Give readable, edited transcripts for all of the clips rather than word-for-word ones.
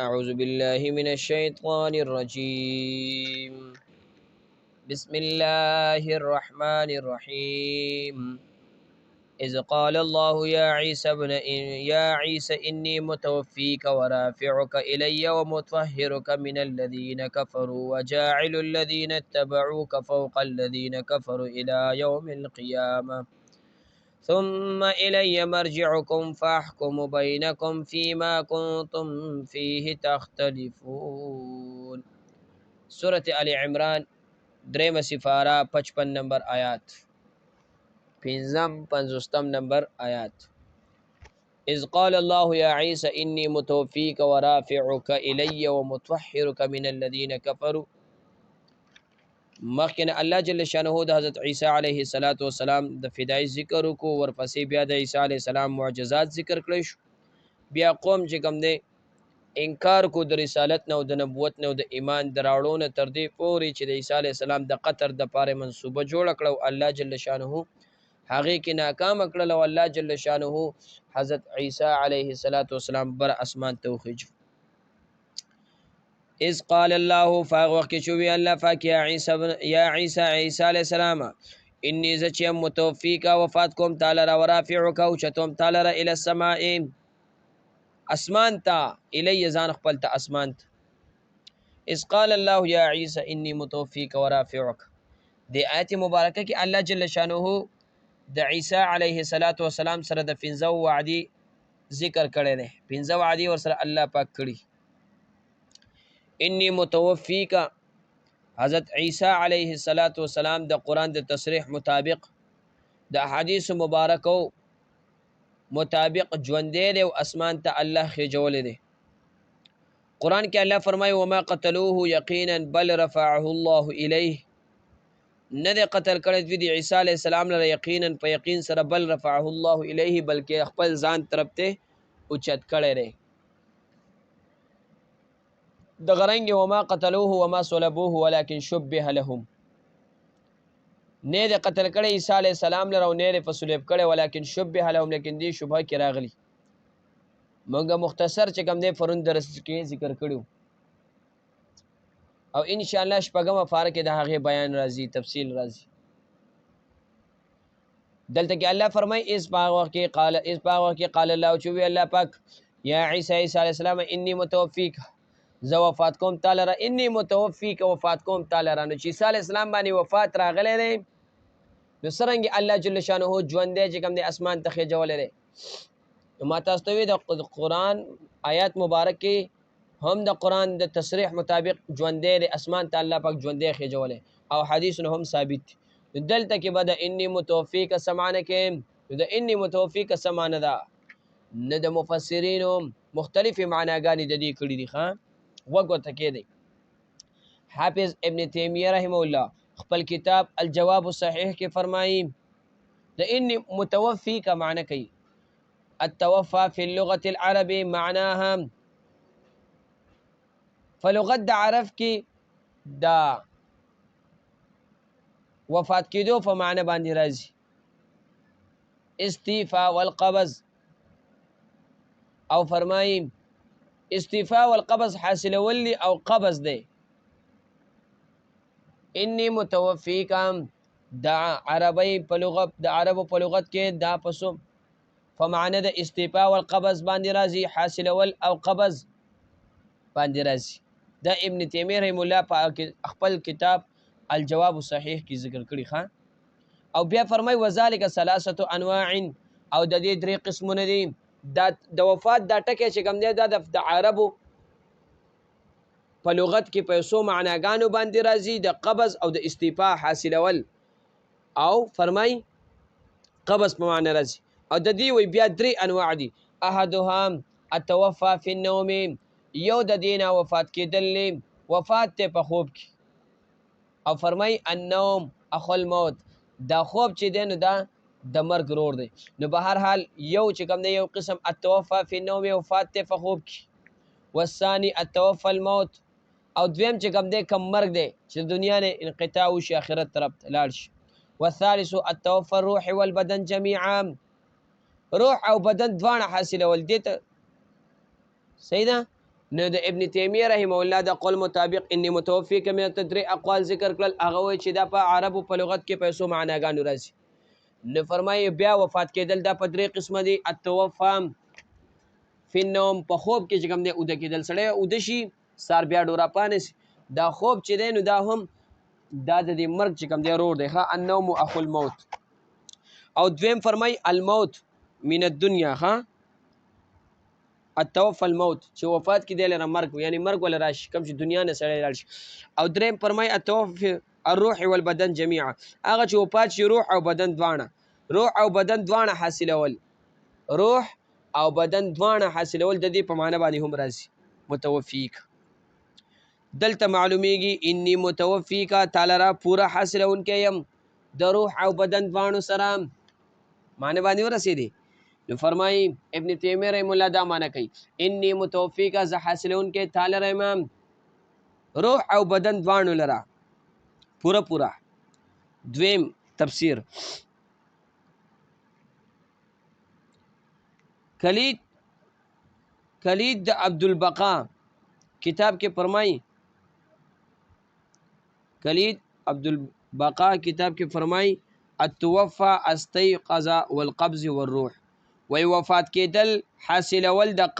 أعوذ بالله من الشيطان الرجيم. بسم الله الرحمن الرحيم. إذ قال الله يا عيسى إني متوفيك ورافعك إلي ومطهرك من الذين كفروا وجاعل الذين اتبعوك فوق الذين كفروا إلى يوم القيامة ثم إلي مرجعكم فأحكم بينكم فيما كنتم فيه تختلفون. سورة آل عمران دریم سفارہ 55 نمبر آیات، پنزم پنزوستم نمبر آیات. إذ قال الله يا عيسى إني متوفيك ورافعك إلي ومطهرك من الذين كفروا. مخکې الله جل شانه د حضرت عیسی علیه السلام د فدای ذکر کو، ورپسې بیا د عیسی علیه السلام معجزات ذکر کړی شو. بیا قوم چې کوم دی انکار کو د رسالت نه او د نبوت نه او د ایمان دراړو نه تر دې پورې چې د عیسی علیه السلام د قطر د پاره منصوبه جوړ کړو، الله جل شانه هغه کې ناکام کړل او الله جل شانه حضرت عیسی علیه السلام بر اسمان ته وخیج. اذ قال الله فاغوق شوی الله فاک یا عیسی عیسی علیہ السلام انی زچم متوفیک وفات کوم تعالی را ورافعک او چتم تعالی را الی السماء اسمان تا الی زان خپل ته اسمان ته. اذ قال الله یا عیسی انی متوفیک ورافعک. دی آیت مبارکه کې الله جل شانه د عیسی علیه السلام سره د 15 وعدی ذکر کړی دی. 15 وعدی ور سره الله پاک کړی. انی متوفیک حضرت عیسی علیه السلام د قرآن د تصریح مطابق د احادیث مبارکو مطابق ژوندی دی او اسمان ته الله خیجولی دی. قرآن کې الله فرمایي وما قتلوه یقینا بل رفعه الله الیه. نه دی قتل کړی دوی د عیسی علیه السلام لره یقینا په یقین سره، بل رفعه الله الیه بلکې خپل ځان طرف ته اوچت کړی دی. د غرنګ وما قتلوه وما صلبوه ولكن شبه لهم. نه دی قتل کړی عیسی علیه السلام لره او نه دی په صلیب کړی، ولکن شبه لهم، لیکن دی شبهه کې راغلی. موږ مختصر چې کوم دی پرون درس کې ذکر کړو او ان شاء الله شپږمه پاره کې د هغه بیان راځي، تفصیل راځي. دلته کې الله فرمای اس باغ کې قال الله چوي الله پاک یا عیسی علیه السلام انی متوفیک زه وفات کوم تعالی را، انی متوفیک وفات کوم تعالی را. نو چې عیسی علیه السلام باندې وفات راغلی دی نو څرنګه الله جل شانه ژوند دی چې کوم دی اسمان ته خېجولی دی. نو ما تاسو ته وی د قرآن آیات مبارک کې هم د قرآن د تصریح مطابق ژوندی دی، اسمان ته الله پاک ژوندی خېجولی او حدیثونه هم ثابت دي. دلته کې به د انی متوفیک سمانه کې د انی متوفیک سمانه ده نه د مفسرینو مختلفې معناګانې د دې کړي دي. ښه وګورته کې دی حافظ ابن تیمیه رحمه الله خپل کتاب الجواب الصحیح کې فرمایي د انی متوفی کا معنی کوي التوفى في اللغة العربي معناها، فلغت د عرب کې دا وفات کېدو په معنی باندې راځي. استیفا والقبض او فرمایي استیفا والقبض حاصلول او قبض دی. انی متوفیکم دا عربی په لغت د عربو په لغت کې دا پسو فمعنی د استیفا والقبض باندې راځي، حاصلول او قبض باندې راځي. دا ابن تیمیه رحم الله په خپل کتاب الجواب الصحیح کې ذکر کړی. ښه او بیا فرمای وذالک ثلاثه انواع او د دې درې قسمونه دي. دا د وفات دا ټکی چې کوم دی دا د عربو په لغت کې په څو معناګانو باندې راځي، د قبض او د استیفا حاصلول او فرمای قبض په معنی راځي. او د دې وی بیا درې انواع دي. احدها التوفى في النوم، یو د دینه وفات کېدل وفات ته په خوب کې، او فرمای النوم اخو الموت، دا خوب چې دی نو دا د مرګ رور دی. نو به هر حال یو چې کوم دی یو قسم التوفى في النوم وفات ته په خوب کې، والثاني التوفى الموت، او دویم چې کوم دی کم مرګ دی چې دنیا نه انقطاع وشي آخرت طرف ته لاړ شي. والثالث التوفى الروح والبدن جميعا، روح او بدن دواړه حاصلول دي ته صحیح ده. نو د ابن تیمیه رحمه الله د قول مطابق انی متوفیک من تدری اقوال ذکر کړل هغه وایي چې دا په عربو په لغت کې پیسو معناګانو راځي نو فرمایي بیا وفات کېدل دا په درې قسمه دي التوفا فی النوم په خوب کې چې کوم دی اوده کېدل سړی اوده شي سار بیا ډوره پانس دا خوب چې دی نو دا هم دا د دې مرګ چې کوم دی رور دی ښه النوم اخو الموت او دویم فرمای الموت من الدنیا ها التوفى الموت چې وفات کې دی لره مرګ یعنی مرګ ولا راشي کوم چې دنیا نه سړی راشي او دریم فرمای التوفى الروح والبدن جميعا هغه چې وفات شي روح او بدن دواړه روح او بدن دواړه حاصلول روح او بدن دواړه حاصلول د دې په معنی باندې هم راځي متوفیک دلته معلومیږي انی متوفیک تعالی را پورا حاصلونکې يم د روح او بدن دواړو سره معنی باندې ورسېدي نو فرمایي ابن تیمیه رحم الله دا معنی کوي انی متوفیک ز حاصلونکې تعالی را امام روح او بدن دواړو لرا پورا پورا دویم تفسیر کلید د عبدالبقا کتاب کې فرمایي کلید عبدالبقا کتاب کې فرمایي التوفى استيقظ والقبض والروح وی وفات کېدل حاصلول د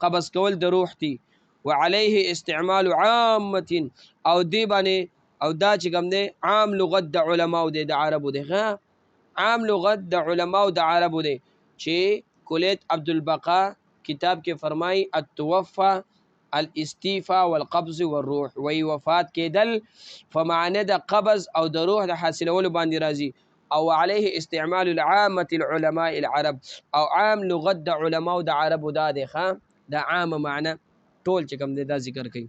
قبض کول د روح دي وعليه استعمال عامه او دی باندې او دا چې کوم دی عام لغت د علماو دی د عربو دی عام لغت د علماو د عربو دی چې کلیت عبدالبقا کتاب کې فرمایي التوفى الاستیفاء والقبض والروح وی وفات کېدل فمعنی د قبض او د روح د حاصلولو باندې راځي او عليه استعمال العامة العلماء العرب او عام لغت د علماء د عربو دا دی دا عام معنی ټول چې کوم دی دا ذکر کوي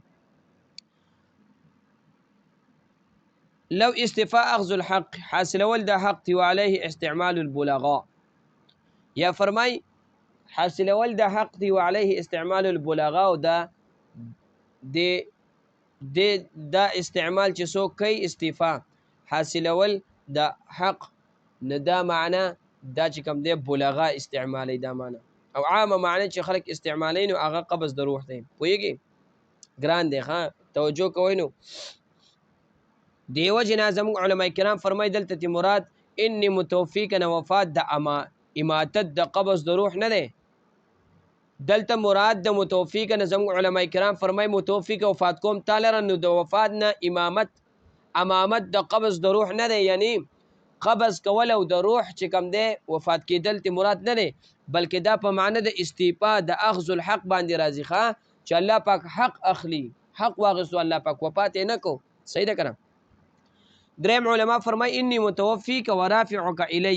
لو استفاء اخذ الحق حاصلول د حق دی وعليه استعمال البلغاء یا فرمای حاصلول د حق دی وعليه استعمال البلغاء دا دا استعمال چې څوک کوي استفاء حاصلول د حق نه دا معنا دا چې کوم دی بلغاء استعمالي دا معنا او عامه معنی چې خلک استعمالین او هغه قبض د روح دی پوهیږي ګران دی توجه کوئ نو دیو جنا زموږ علما کرام فرمای دلته مراد انی متوفیک نه وفات د اماتت د قبض د روح نه دی دلته مراد د متوفیک نه زموږ علما کرام فرمای متوفیک وفات کوم تعالی نو د وفات نه امامت د قبض د روح نه دی یعنی قبض کول او د روح چې کم دی وفات کېدل ته مراد نه دی بلکې دا په معنی د استیفاء د اخذ الحق باندې راځي چې الله پاک حق اخلي حق واغسو الله پاک وفات نه کو صحیح ده کنه دریم علما فرمای انی متوفیک ورافعک الی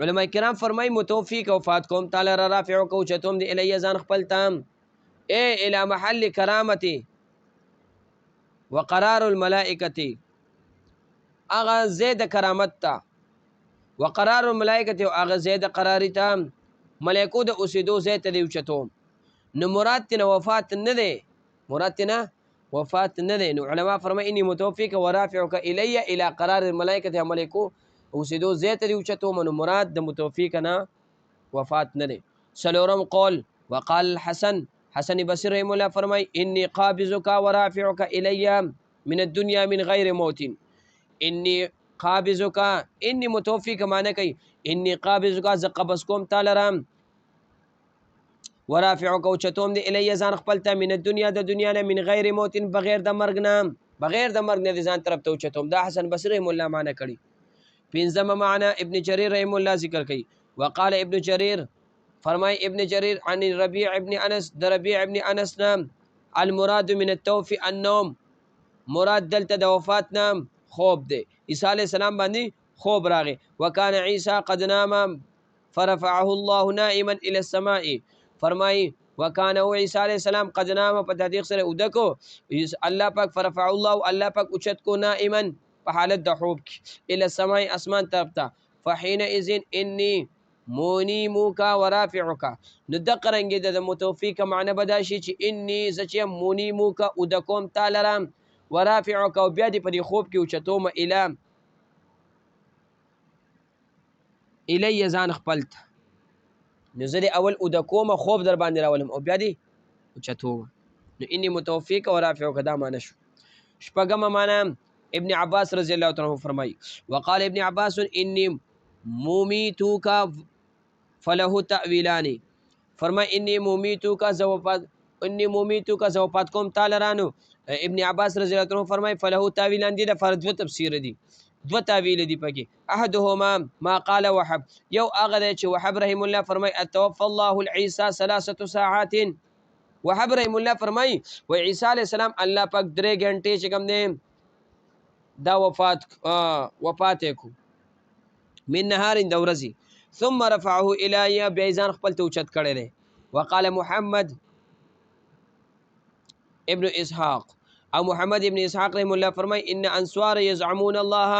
علما کرام فرمای متوفیک وفات کوم تعالی را رافعک او چتوم دی الی ځان خپل تام الی محل کرامتی وقرار الملائکه اغه زید کرامت تا وقرار الملائکه او اغه زید قراری تا ملائکو د اوسیدو زید دی چتوم نو مراد تن وفات نه دی مراد تن وفات نه دی نو علما فرمای انی متوفیک ورافعک الی الی قرار الملائکه ملائکو اوسیدو زید دی چتوم نو مراد د متوفیک نه وفات نه دی سلورم قول وقال حسن بصری رحمه الله فرمای انی قابضک ورافعک الی من الدنيا من غیر موت انی قابضک انی متوفیک معنی کوي انی قابضک ز قبض کوم تعالی رام ورافعک او چتوم دی الی ځان خپل ته من الدنيا د دنیا نه من غیر موت بغیر د مرګ نه ځان طرف ته چتوم دا حسن بصری رحمه الله معنی کړي پنځم معنی ابن جریر رحمه الله ذکر کوي وقال ابن جریر فرمای ابن جریر عن ربيع ابن انس د ربيع ابن انس نام المراد من التوفي النوم مراد دلته د وفات نام خوب دی عیسی علیہ السلام باندې خوب راغی وکانه عیسی قد نام فرفعه الله نائما الى السماء فرمای وکانه عیسی علیہ السلام قد نام په تحقیق سره ودکو الله پاک فرفع الله پاک اوچت کو نائما په حالت د خوب الى السماء اسمان طرف ته فحين اذن اني مونیموکا ورافعوکا نو د قرنګ د متوفیک معنی بداشي چې انی سچ مونیموکا او د کوم تعالی رام ورافعوکا او بیا دې په خوب کې اوچتوم الی ځان خپلت نو زه دې اول اوده کومه خوب در باندې راولم او بیا دې اوچتومه. نو انی متوفیک و رافعک دا معنی شو. شپږمه معنی ابن عباس رضی الله تعالی عنہ فرمایي وقال ابن عباس انی مومیتوک فله تأویلان، فرمای انی مومیتوک زوفات کوم تعالی رانو. ابن عباس رضی الله عنه فرمای فله تأویلان دي د فرض و تفسیر دي، دو تاویل دي پکې. احدهما ما قال وحب، یو هغه دی چې وحب رحم الله فرمای اتوفى الله العیسی 3 ساعات. وحب رحم الله فرمای و عیسی علیہ السلام الله پاک 3 غنټې چې کوم دی دا وفات کو من نهار د ورځې، ثم رفعه الی بیا ځان خپل ته اوچت کړی دی. وقال محمد ابن اسحاق او محمد ابن اسحاق رحم الله فرمای ان انصار يزعمون الله،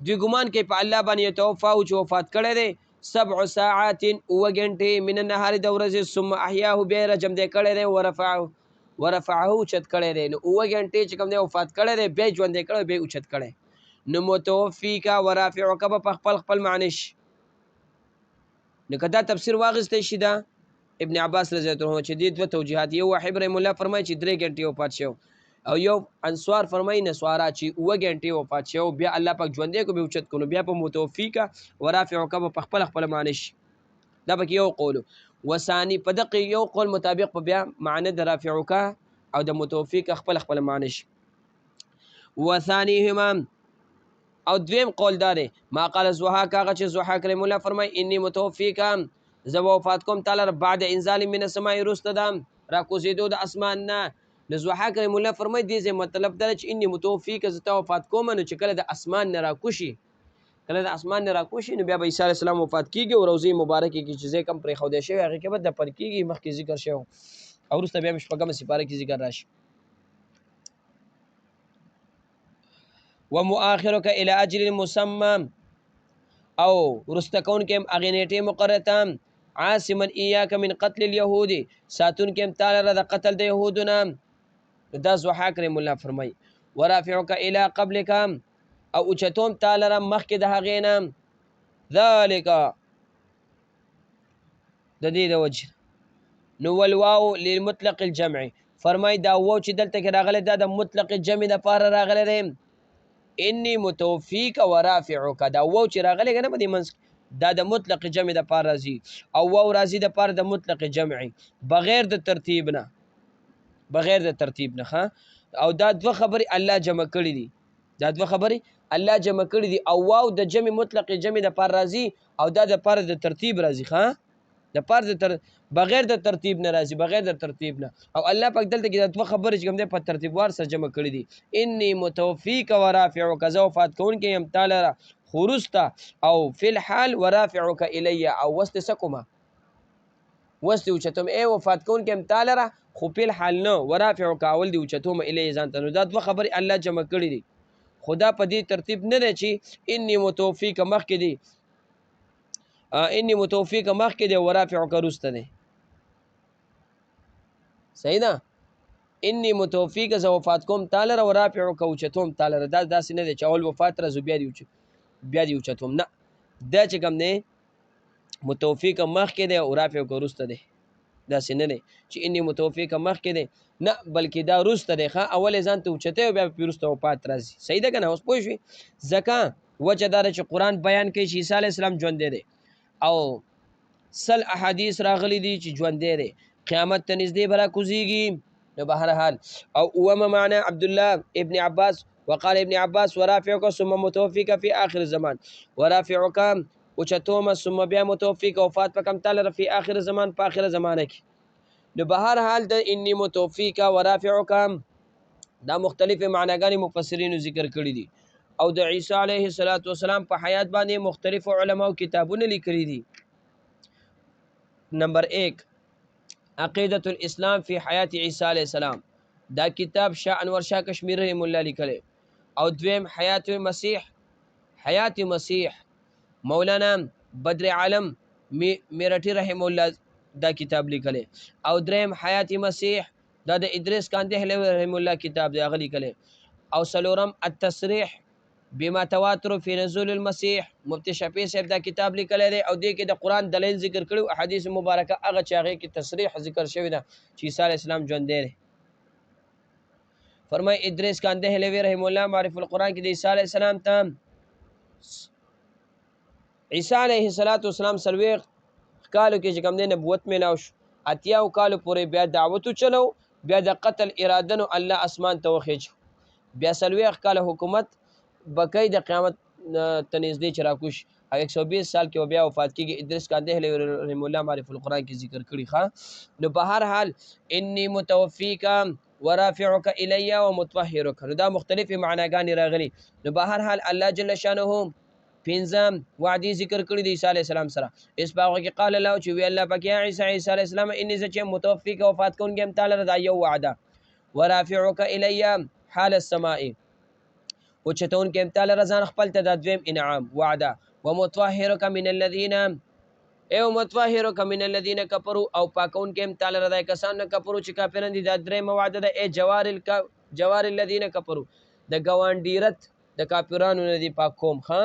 دوی ګمان کوي په الله باندې توفا او چې وفات کړی دی 7 ساعات او غنټې من النهار د ورځې، ثم احیاه بیا رجم دی کړی دی ورفعه اوچت کړی دی. نو او غنټې چې کوم دی وفات کړی دی بیا ژوند دی کړی بیا اوچت کړی. نو متوفیک ورافعک په خپل معنی شي. نو که دا تفسیر واغستی شي دا ابن عباس رضی الله عنه چې دې دوه توجیهات، یو وحب رحم الله فرمایي چې 3 غنټې وفات شو، او یو انصار فرمایي نسوارا چې 2 غنټې وفات شو بیا الله پاک ژوندې کو به اوچت کولو، بیا په متوفیکا ورافعک په خپل معنی شي. دا پکې یو قول. وثانی په دقه یو قول مطابق په بیا معنی د رافعک او د متوفیک خپل معنی شي. وثانیهما او دویم قول داره ما قال زوحاک هغه چې زوحاک رحم الله فرمای انی متوفیک زه وفات کوم تعالی بعد انزال من السماء رستدم را کوزیدو د اسمان نه. نو زوحاک رحم الله فرمای دې مطلب دا چې انی متوفیک زه ته وفات کوم نو چې کله د اسمان نه را کوشي، کله د اسمان نه را کوشي نو بیا به عیسی علیه السلام وفات کیږي او روزي مبارکه کې چې کم پرې خو دې شوی هغه کې به د پر کیږي مخکې ذکر شوی او وروسته بیا شپږم سپاره کې ذکر راشي. ومؤخرك الى اجل مسمى او رستکون کم اغنیټه مقرره عاصما اياك من قتل اليهود، ساتون کم تعالی د قتل د يهودنا. دا زوحاک رحم الله فرمای ورافعك الى قبلك او اوچتوم تعالی را مخک د هغینا ذالک د دې د وجه. نو والواو للمطلق الجمع، فرمای دا و چې دلته کې راغله دا د مطلق جمع د پاره راغله دی. انی متوفیک ورافعک دا و چې راغلی کنه په دې منځ دا د مطلق جمع د پاره راځي او و راځي د پاره د مطلق جمع بغیر د ترتیب نه ښه. او دا دوه خبرې الله جمع کړي دي، دا دوه خبرې الله جمع کړي دي او واو د جمع مطلق جمع د پاره راځي او دا د پاره د ترتیب راځي ښه، د پاره بغیر د ترتیب نه راځي، بغیر د ترتیب نه. او الله پاک دلته کې د دوه خبرې چې کوم دی په ترتیب وار سره جمع کړي دي. انی متوفیک ورافعک زه وفات کوونکی یم تعالی را خورستا او فی الحال ورافعک الی او وست سکما وست اوچتم ای وفات کوونکی یم تعالی را خو فی الحال نه ورافعک اول دی اوچتوم الی ځان ته. نو دا دوه خبرې الله جمع کړي دي، خدا په دې ترتیب نه دی چې انی متوفیک مخکې دی انی متوفیک مخکې دی ورافعک وروسته دی. صحیح ده. انی متوفیک ز وفات کوم تعالی را ورافعک اوچتوم تعالی را، دا داسې نه دی چې اول وفات را زو بیا دی اوچتوم، نه دا چې کوم دی متوفیک مخکې دی او رافعک وروسته دی، داسې نه دی چې انی متوفیک مخکې دی نه بلکې دا وروسته دی ښه. اول ځان ته اوچته او بیا وروسته وفات راځي. صحیح ده کنه؟ اوس پوه شئ. ځکه وجه دا چې قرآن بیان کوي چې عیسی علیه السلام ژوندی دی او سل احادیث راغلی دي چې ژوندی دی، قیامت ته نږدې به راکوزیږي. نو بهرحال او اومه معنی عبدالله ابن عباس وقال ابن عباس ورافعك ثم متوفيك في آخر الزمان، ورافعك اوچتوم ثم بیا متوفیک وفات پکم تعالی فی آخر زمان په آخر زمانه کې. نو بهرحال د انی متوفیک ورافعک دا مختلف معناګانې مفسرینو ذکر کړي دي او د عیسی علیه السلام په حیات باندې مختلف علماو کتابونه لیکلي دي. نمبر 1 عقیدة الاسلام فی حیات عیسی علیه السلام، دا کتاب شاه انور شاه کشمیری رحم الله لیکلی. او دویم حیات مسیح مولانا بدر عالم میرٹی رحم الله دا کتاب لیکلی. او دریم حیات مسیح دا د ادریس کاندی رحم الله کتاب دی هغه لیکلی. او سلورم التصریح بما تواتر فی نزول المسیح مفتی شفیع صاحب دا کتاب لیکلی دی او دې کې د قرآن دلیل ذکر کړي احادیث مبارکه هغه چې هغې کې تصریح ذکر شوی ده چې عیسی علیه السلام ژوندی دی فرمای ادریس کاندهلوی رحم الله معرف القرآن کې د عیسی علیه السلام ته عیسی علیه السلام څلوېښت کالو کې چې کوم دی نبوت میلاو شو اتیاو کالو پورې بیا دعوت وچلو بیا د قتل اراده نو الله اسمان ته وخیچ بیا څلوېښت کاله حکومت بقی د قیامت ته نږدې چې راکوش او 120 سال کې بیا وفات کېږي ادریس کاندهلوی رحم الله معرف القرآن کې ذکر کړي ښه نو په هر حال انی متوفیک ورافعک الی ومطهرک نو دا مختلفې معناګانې راغلي نو په هر حال الله جل شانه پنځم وعدې ذکر کړي د عیسی علیه السلام سره اس په هغه کې قال الله چې وی الله پاک یا عیسی علیه السلام انی زه چې متوفیک وفات کوونکی یم تعالی دا یو وعده ورافعک الی حال السماء اوچتونکی یم تعالی ځان خپل ته دا دویم انعام وعده ومطهرک من الذین او مطهرک من الذین کفروا او پاکونکی یم تعالی دا کسان نه کفرو چې کافران دي دا درېیمه وعده ده ای جوار الذین کفروا د ګاونډیرت د کافرانو نه دي پاک کوم ها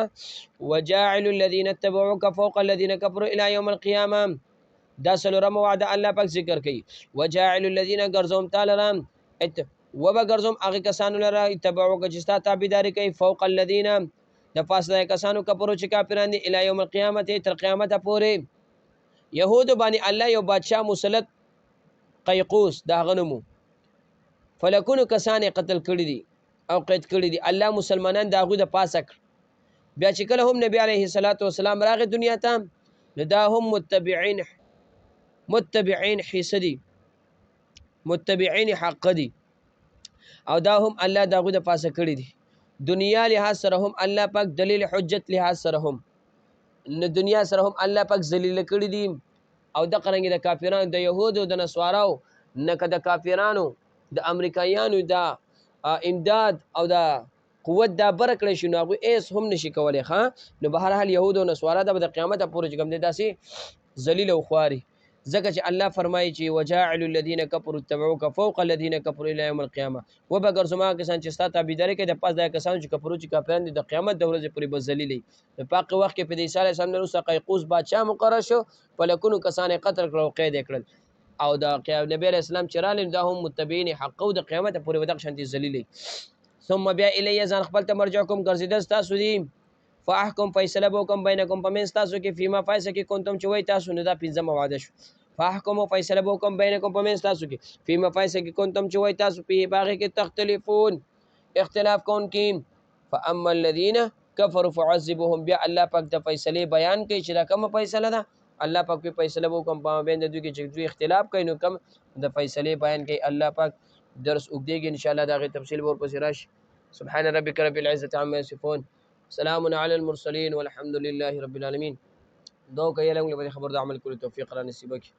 وجاعل الذين اتبعوك فوق الذين كفروا الى يوم القيامه دا څلورم وعده الله پاک ذکر کوي وجاعل الذين غرزهم تعالی وبغرزهم هغه کسانو لره اتبعوك چې ستا تابعداري کوي فوق الذين د فاصله کسانو کفرو چې کافران دي الى يوم القيامه تر قیامت پورې يهود باندې الله یو بادشاہ مسلط قیقوس دا غنمو فلکونو کسان قتل کړي دي او قید کړي دي الله مسلمانان دا غو د پاسه کړ بیا چې کله هم نبی علیه السلام راغی دنیا ته نو دا هم متبعین حسدي متبعین حق دي او دا هم الله دا غو د پاسه کړي دي دنیا لحاظ سره هم الله پاک دلیل حجت لحاظ سره هم نو دنیا سره هم الله پاک ذلیل کړي دي او د قرنګ د کافرانو د يهودو د نصاراو نه د کافرانو د امریکایانو دا امداد او دا قوت دا برکړی شي نو هغوی ایس هم نشي کولی ښه نو به هر حال یهود او نصوارا دا به د قیامته پورې چې کوم دی داسې ذلیل او خواري ځکه چې الله فرمایي چې وجاعل الذین کفروا اتبعوک فوق الذین کفروا الى یوم القیامه وبګرځوم هغه کسان چې ستا تابعداري کوي د پاس دغه کسانو چې کفرو چې کافران دي د قیامت د ورځې پورې به ذلیلې د پاک وخت کې په د عیسی علیه السلام نه وروسته قیقوس بادشاه مقرر شو فلکونو کسان یې قتل کړل او قید یې کړل او د نبی علیه السلام چې راغلل دا هم متبعین حق او د قیامت پورې به دغه شانتې ذلیلې ثم بیا الیه ځان خپل ته مرجعکم ګرځېدل ستاسو دي فاحکم فیصله به وکړم بینکم په منځ تاسو کې فیما فیصله کې کنتم چې وایي تاسو نو دا پنځمه وعده شو فاحکم فیصله به وکړم بینکم په منځ تاسو کې فیما فیصله کې کنتم چې وایي تاسو په هغې کې تختلفون اختلاف کوونکي فاما الذین کفروا فعذبهم بیا الله پاک د فیصلې بیان کوي چې دا کومه فیصله ده الله پاک په فیصله وکړم په مابین د دوی کې چې دوی اختلاف کوي نو کم د فیصلې بیان کوي الله پاک درس وګدېږي ان شاء الله دا غي تفصیل ورپسې راشي سبحان ربك رب العزة عما يصفون سلام على المرسلين والحمد لله رب العالمين دو کوي له موږ خبر د عمل کولو توفیق را نصیب کړي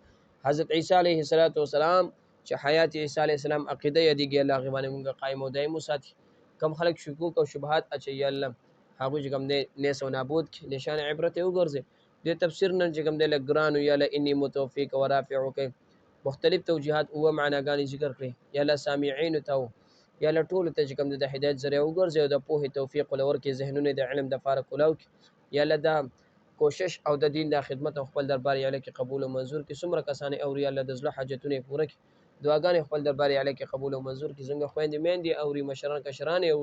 حضرت عیسی علیه السلام چې حیات عیسی علیه السلام عقیده یادیږي الله غوانه موږ قائم او دائم وساتي کم خلق شکوک او شبهات اچي الله هغه چې کوم دې نس او نابود نشان عبرت وګرځي د تفسیر نن چې کوم دې لګرانو یا انی متوفیق ورافعک مختلف توجیهات او معناګانې ذکر کړي یا له سامعين ته یا له ټول ته چې کوم د هدایت ذریعہ وګرځي او د پوهې توفیق ولور کې ذهنونه د علم د فارق ولاو یا له دا کوشش او د دین د خدمت او خپل دربار یاله کې قبول او منظور کې څومره کسانې او الله د زړه حاجتونه پوره کړي دعاګانې خپل دربار یاله کې قبول او منظور کې څنګه خويندې میندې او مشران کشران او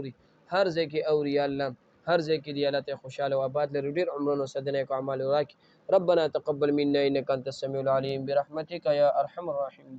هر ځای کې او الله هر ځای کې دی الله ته خوشاله او آباد لري ډیر عمرونو سدنه کو اعمال وراک ربنا تقبل منا انك انت السميع العليم برحمتك يا ارحم الراحمين